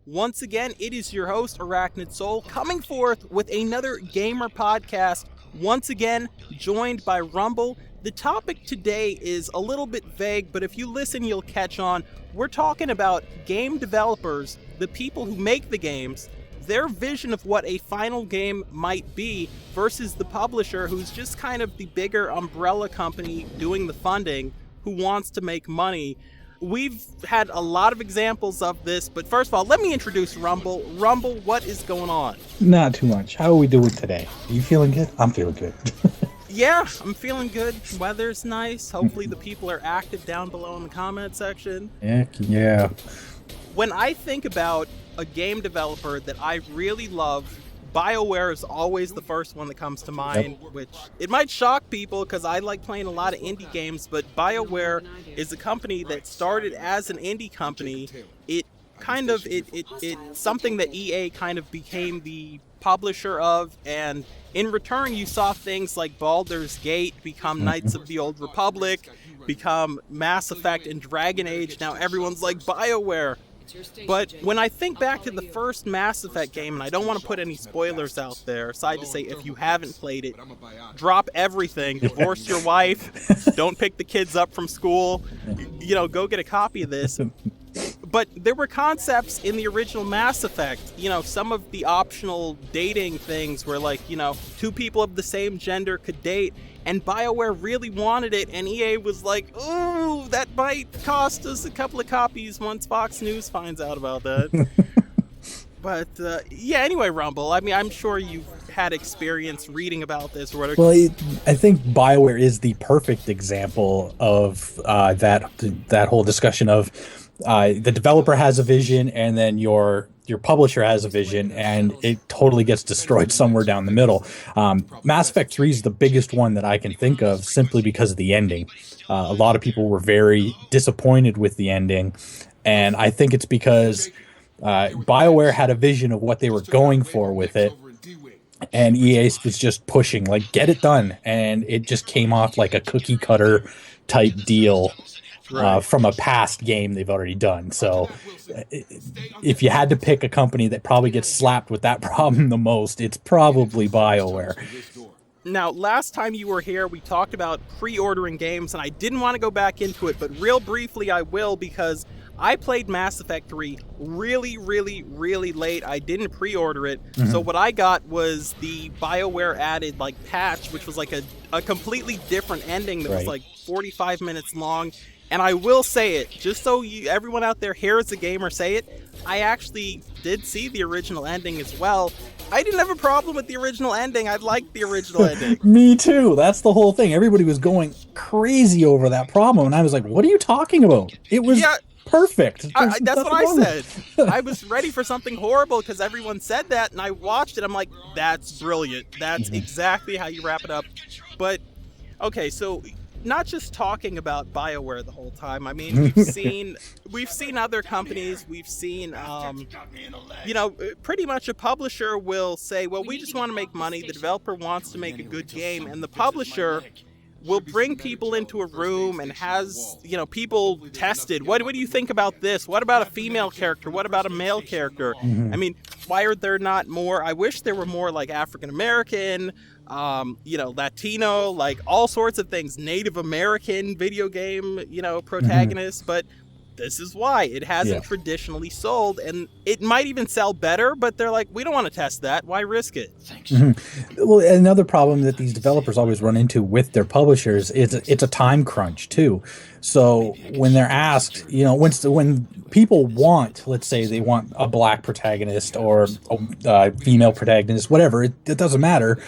Once again, it is your host, Arachnid Soul, coming forth with another gamer podcast. Once again, joined by Rumble. The topic today is a little bit vague, but if you listen, you'll catch on. We're talking about game developers, the people who make the games, their vision of what a final game might be versus the publisher, who's just kind of the bigger umbrella company doing the funding, who wants to make money. We've had a lot of examples of this, but first of all, let me introduce Rumble. Rumble, what is going on? Not too much. How are we doing today? Are you feeling good? I'm feeling good. Yeah, I'm feeling good. Weather's nice. Hopefully the people are active down below in the comment section. Yeah. When I think about a game developer that I really love, BioWare is always the first one that comes to mind, which it might shock people because I like playing a lot of indie games, but BioWare is a company that started as an indie company. It's something that EA kind of became the publisher of, and in return you saw things like Baldur's Gate become Knights of the Old Republic, become Mass Effect and Dragon Age. Now everyone's like BioWare. But when I think back to the first Mass Effect game, and I don't want to put any spoilers out there, aside to say if you haven't played it, drop everything, divorce your wife, don't pick the kids up from school, go get a copy of this. But there were concepts in the original Mass Effect, some of the optional dating things where two people of the same gender could date, and BioWare really wanted it, and EA was like, ooh, that might cost us a couple of copies once Fox News finds out about that. But, anyway, Rumble, I mean, I'm sure you've had experience reading about this or whatever. Well, I think BioWare is the perfect example of that whole discussion of the developer has a vision and then your publisher has a vision, and it totally gets destroyed somewhere down the middle. Mass Effect 3 is the biggest one that I can think of simply because of the ending. A lot of people were very disappointed with the ending, and I think it's because BioWare had a vision of what they were going for with it, and EA was just pushing, like, get it done, and it just came off like a cookie cutter type deal. From a past game they've already done. So if you had to pick a company that probably gets slapped with that problem the most, it's probably BioWare. Now, last time you were here, we talked about pre-ordering games, and I didn't want to go back into it, but real briefly I will, because I played Mass Effect 3 really, really, really late. I didn't pre-order it. So what I got was the BioWare added patch, which was a completely different ending that was 45 minutes long. And I will say it, just so everyone out there hears a gamer say it, I actually did see the original ending as well. I didn't have a problem with the original ending. I liked the original ending. Me too. That's the whole thing. Everybody was going crazy over that problem, and I was like, what are you talking about? It was perfect. That's what I said. I was ready for something horrible because everyone said that, and I watched it. I'm like, that's brilliant. That's exactly how you wrap it up. But, okay, so not just talking about BioWare the whole time. I mean, we've seen other companies. We've seen, pretty much a publisher will say, well, we just want to make money. The developer wants to make a good game, and the publisher will bring people into a room and has, people tested. What do you think about this? What about a female character? What about a male character? I mean, why are there not more? I wish there were more African American, Latino, all sorts of things, Native American video game, protagonists, but this is why it hasn't traditionally sold, and it might even sell better, but they're like, we don't want to test that. Why risk it? Well, another problem that these developers always run into with their publishers is it's a time crunch too. So when they're asked, when people want, let's say they want a black protagonist or a female protagonist, whatever, it doesn't matter.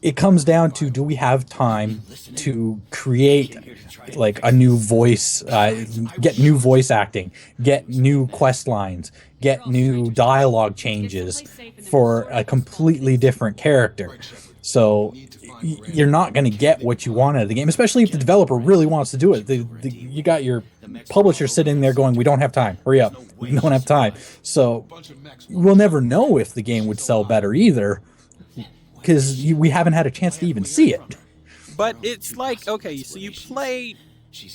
It comes down to, do we have time to create a new voice, get new voice acting, get new quest lines, get new dialogue changes for a completely different character. So you're not going to get what you want out of the game, especially if the developer really wants to do it. You got your publisher sitting there going, we don't have time, hurry up, we don't have time. So we'll never know if the game would sell better either, because we haven't had a chance to even see it. But it's okay, so you play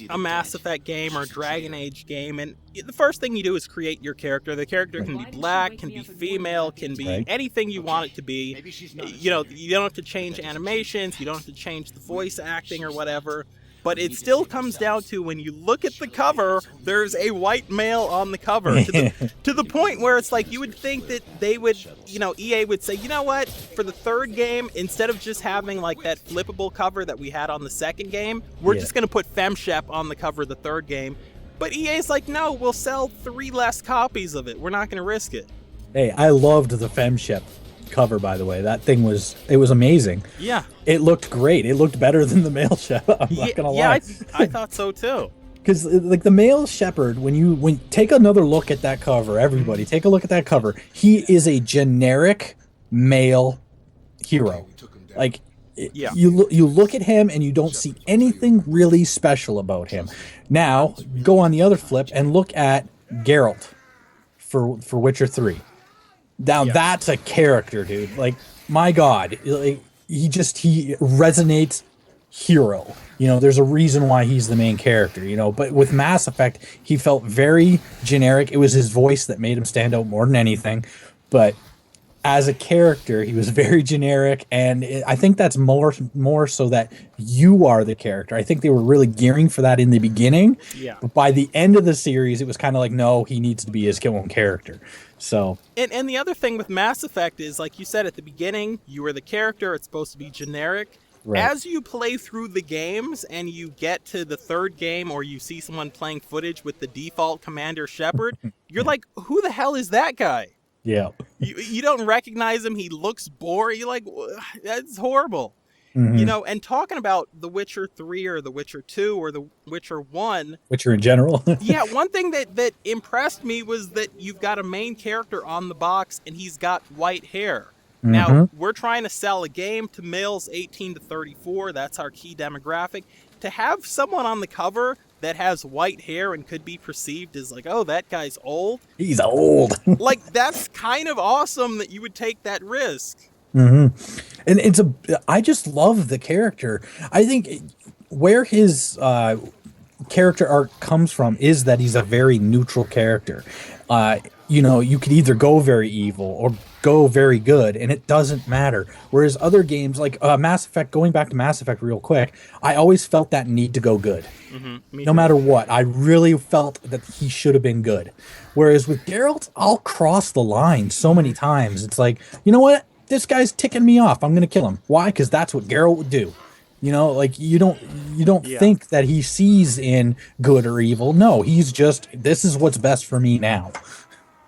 a Mass Effect game or a Dragon Age game, and the first thing you do is create your character. The character can be black, can be female, can be anything you want it to be. You know, you don't have to change animations, you don't have to change the voice acting or whatever. But it still comes down to, when you look at the cover, there's a white male on the cover. To the point where it's like, you would think that they would, you know, EA would say, you know what, for the third game, instead of just having like that flippable cover that we had on the second game, we're just going to put FemShep on the cover of the third game. But EA's like, no, we'll sell 3 less copies of it. We're not going to risk it. Hey, I loved the FemShep cover, by the way. That thing was amazing. Yeah. It looked great. It looked better than the male shepherd. I'm not gonna lie. Yeah, I thought so too. Because like the male shepherd, when take another look at that cover, everybody take a look at that cover. He is a generic male hero. Like you look at him and you don't see anything really special about him. Now go on the other flip and look at Geralt for Witcher 3. Now that's a character, dude. Like, my God, like, he resonates hero. You know, there's a reason why he's the main character, you know. But with Mass Effect, he felt very generic. It was his voice that made him stand out more than anything. But as a character, he was very generic, and I think that's more so that you are the character. I think they were really gearing for that in the beginning. Yeah. But by the end of the series, it was kind of like, no, he needs to be his own character. So. And the other thing with Mass Effect is, like you said at the beginning, you are the character. It's supposed to be generic. Right. As you play through the games and you get to the third game, or you see someone playing footage with the default Commander Shepard, you're like, who the hell is that guy? Yeah. You don't recognize him. He looks boring. You're like, that's horrible. Mm-hmm. You know, and talking about The Witcher 3 or The Witcher 2 or The Witcher 1. Witcher in general. Yeah, one thing that impressed me was that you've got a main character on the box and he's got white hair. Mm-hmm. Now, we're trying to sell a game to males 18 to 34. That's our key demographic. To have someone on the cover that has white hair and could be perceived as like, oh, that guy's old. He's old. Like, that's kind of awesome that you would take that risk. Mm-hmm. And I just love the character. I think where his character arc comes from is that he's a very neutral character. You know, you could either go very evil or go very good, and it doesn't matter. Whereas other games like Mass Effect, going back to Mass Effect real quick, I always felt that need to go good. Mm-hmm. No matter what, I really felt that he should have been good. Whereas with Geralt, I'll cross the line so many times. It's like, you know what? This guy's ticking me off. I'm going to kill him. Why? Because that's what Geralt would do. You know, like you don't think that he sees in good or evil. No, he's just, this is what's best for me now.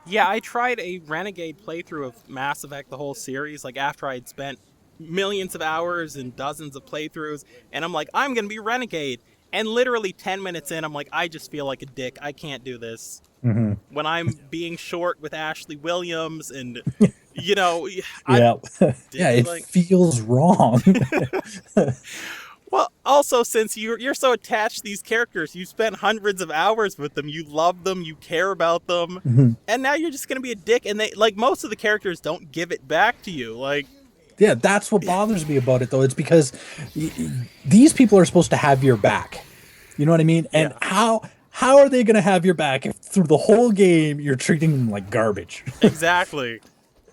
Yeah, I tried a Renegade playthrough of Mass Effect, the whole series, like after I'd spent millions of hours and dozens of playthroughs, and I'm like, I'm going to be Renegade. And literally 10 minutes in, I'm like, I just feel like a dick. I can't do this. Mm-hmm. When I'm being short with Ashley Williams and, you know. It feels wrong. Well, also, since you're so attached to these characters, you spent hundreds of hours with them, you love them, you care about them, mm-hmm. and now you're just going to be a dick, and they, like, most of the characters don't give it back to you, like... Yeah, that's what bothers me about it, though. It's because these people are supposed to have your back. You know what I mean? And how are they going to have your back if through the whole game you're treating them like garbage? Exactly.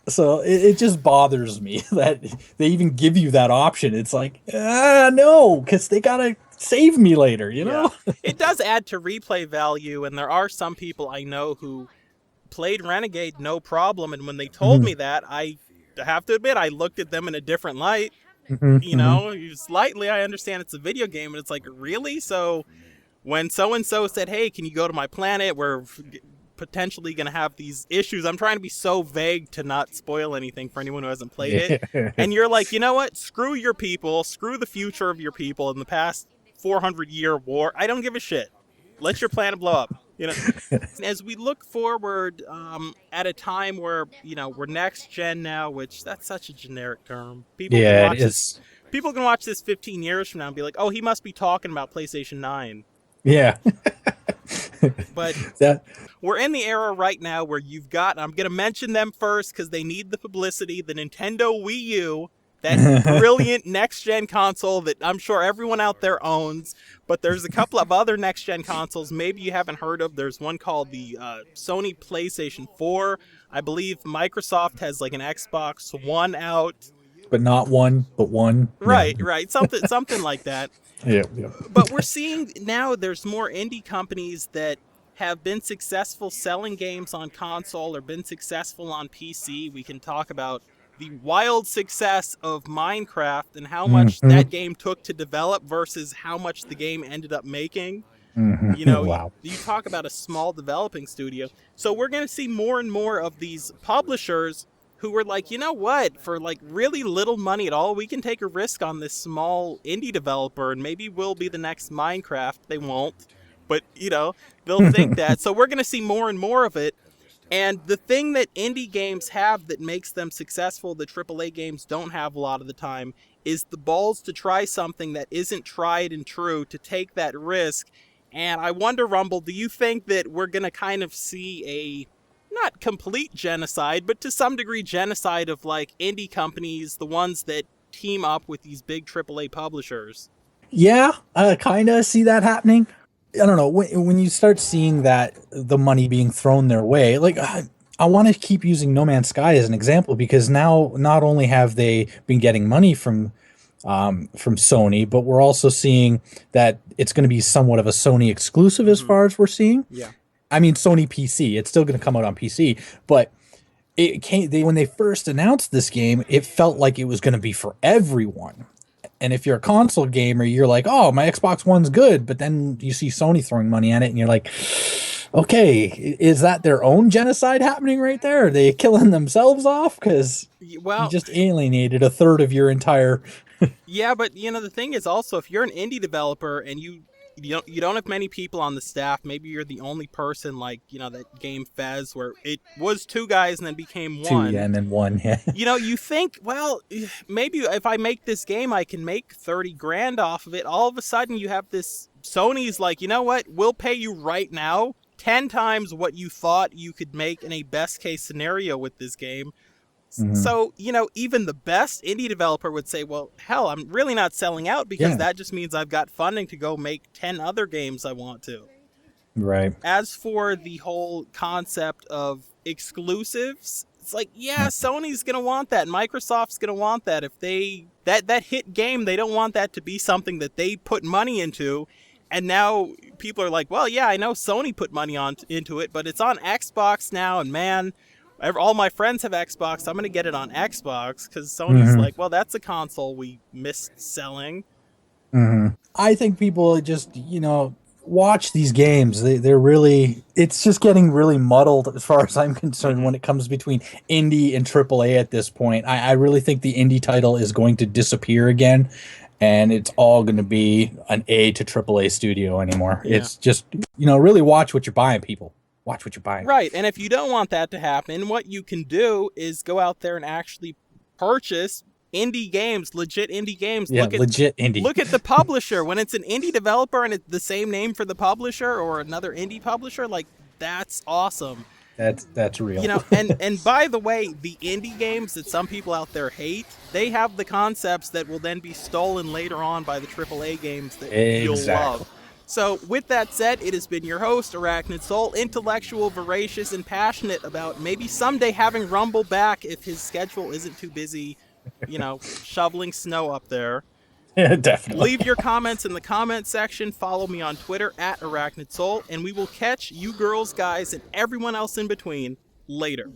So it just bothers me that they even give you that option. It's like, no, because they got to save me later, you know? Yeah. It does add to replay value, and there are some people I know who played Renegade no problem, and when they told me that, I have to admit, I looked at them in a different light. Mm-hmm, you know, slightly, I understand it's a video game, and it's like, really? So when so-and-so said, hey, can you go to my planet? We're potentially going to have these issues. I'm trying to be so vague to not spoil anything for anyone who hasn't played it. And you're like, you know what? Screw your people. Screw the future of your people in the past 400-year war. I don't give a shit. Let your planet blow up. You know, as we look forward at a time where, you know, we're next gen now, which that's such a generic term. People can watch this 15 years from now and be like, oh, he must be talking about PlayStation 9. Yeah. But we're in the era right now where you've got, I'm going to mention them first because they need the publicity, the Nintendo Wii U that brilliant next-gen console that I'm sure everyone out there owns. But there's a couple of other next-gen consoles maybe you haven't heard of. There's one called the Sony PlayStation 4. I believe Microsoft has like an Xbox One out. But not one, but one. Right, right. Something like that. Yeah. But we're seeing now there's more indie companies that have been successful selling games on console or been successful on PC. We can talk about the wild success of Minecraft and how much that game took to develop versus how much the game ended up making. You know, Wow. you talk about a small developing studio. So we're going to see more and more of these publishers who were like, you know what, for like really little money at all, we can take a risk on this small indie developer and maybe we'll be the next Minecraft. They won't, but you know, they'll think that. So we're going to see more and more of it. And the thing that indie games have that makes them successful, that AAA games don't have a lot of the time, is the balls to try something that isn't tried and true, to take that risk. And I wonder, Rumble, do you think that we're going to kind of see a, not complete genocide, but to some degree genocide of like indie companies, the ones that team up with these big AAA publishers? Yeah, I kind of see that happening. I don't know, when you start seeing that the money being thrown their way, like I want to keep using No Man's Sky as an example, because now not only have they been getting money from Sony, but we're also seeing that it's going to be somewhat of a Sony exclusive as far as we're seeing. Yeah. I mean, Sony PC, it's still going to come out on PC, but when they first announced this game, it felt like it was going to be for everyone. And if you're a console gamer, you're like, oh, my Xbox One's good. But then you see Sony throwing money at it and you're like, okay, is that their own genocide happening right there? Are they killing themselves off? Because you just alienated a third of your entire... Yeah, but you know, the thing is also, if you're an indie developer and you don't have many people on the staff, maybe you're the only person, like, you know, that game Fez where it was 2 guys and then became 1. 2, yeah, and then 1, yeah. You know, you think, well, maybe if I make this game, I can make 30 grand off of it. All of a sudden you have this, Sony's like, you know what, we'll pay you right now 10 times what you thought you could make in a best case scenario with this game. So, you know, even the best indie developer would say, well, hell, I'm really not selling out because that just means I've got funding to go make 10 other games I want to. Right. As for the whole concept of exclusives, it's like, yeah, Sony's going to want that. Microsoft's going to want that. If they, that hit game, they don't want that to be something that they put money into. And now people are like, well, yeah, I know Sony put money into it, but it's on Xbox now. And man, all my friends have Xbox. I'm going to get it on Xbox because Sony's like, well, that's a console we missed selling. I think people just, you know, watch these games. They're really, it's just getting really muddled as far as I'm concerned when it comes between indie and AAA at this point. I really think the indie title is going to disappear again, and it's all going to be an A to AAA studio anymore. Yeah. It's just, you know, really watch what you're buying, people. Watch what you're buying. Right, and if you don't want that to happen, what you can do is go out there and actually purchase indie games, legit indie games. Yeah, legit indie. Look at the publisher. When it's an indie developer and it's the same name for the publisher or another indie publisher, like, that's awesome. That's real. You know, and by the way, the indie games that some people out there hate, they have the concepts that will then be stolen later on by the AAA games that you'll love. So, with that said, it has been your host, Arachnid Soul, intellectual, voracious, and passionate about maybe someday having Rumble back if his schedule isn't too busy, you know, shoveling snow up there. Yeah, definitely. Leave your comments in the comment section. Follow me on Twitter at Arachnid Soul, and we will catch you girls, guys, and everyone else in between later.